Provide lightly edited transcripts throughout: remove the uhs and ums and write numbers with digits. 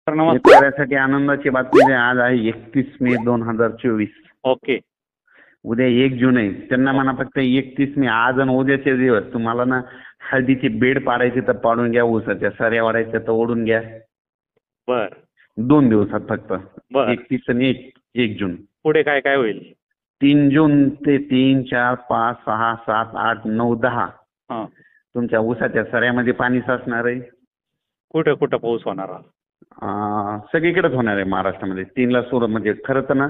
नमस्कार. शेतकऱ्यासाठी आनंदाची बातमी आहे. आज आहे 31 मे 2024. ओके. उद्या 1 जून आहे. त्यांना म्हणा फक्त 31 मे आज आणि उद्याचे दिवस तुम्हाला ना हळदीची बेड पाडायची तर पाडून घ्या, ऊसाच्या सऱ्या वाढायच्या तर ओढून घ्या. बर 2 दिवसात फक्त. बर 31 आणि 1 जून. पुढे काय काय होईल? 3 जून ते 3, 4, 5, 6, 7, 8, 9, 10 हा. तुमच्या ऊसाच्या सऱ्यामध्ये पाणी साचणार आहे. कुठं कुठं पाऊस होणार? सगळीकडेच होणार आहे महाराष्ट्रामध्ये. 3ला सुरुवात म्हणजे खरं तर ना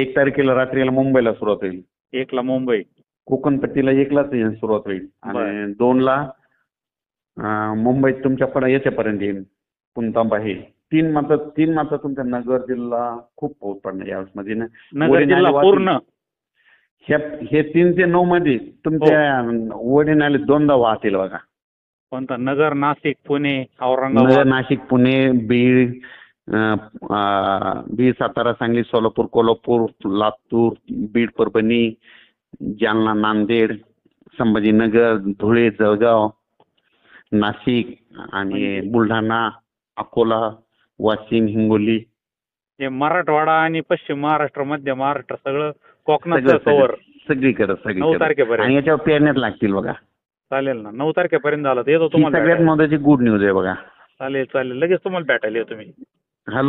1 तारखेला रात्रीला मुंबईला सुरुवात होईल. 1ला मुंबई, कोकणपट्टीला 1लाच सुरुवात होईल आणि 2ला मुंबईत तुमच्याकडे याच्यापर्यंत येईल पुणतांबा हे. 3 मात्र तुमच्या नगर जिल्हा खूप पाऊस पडणार यावेळेस मध्ये ना. नगर जिल्हा पूर्ण. हे 3 ते 9 मध्ये तुमच्या ओढे नाले 2दा वाहतील बघा. कोणता? नगर, नाशिक, पुणे, नगर, औरंगाबाद, नाशिक, पुणे, बीड, सातारा, सांगली, सोलापूर, कोल्हापूर, लातूर, बीड, परभणी, जालना, नांदेड, संभाजीनगर, धुळे, जळगाव, नाशिक आणि बुलढाणा, अकोला, वाशिम, हिंगोली. हे मराठवाडा आणि पश्चिम महाराष्ट्र, मध्य महाराष्ट्र सगळं कोकणाचं कव्हर. सगळीकडे 9 तारखेपर्यंत. आणि याच्यावर पेरण्यात लागतील बघा. चालेल ना. 9 तारखेपर्यंत झालं तर येतो ही तुम्हाला सगळ्यात भेटायला. महत्वाची गुड न्यूज आहे बघा. चालेल चालेल. लगेच तुम्हाला भेटायला येतो मी.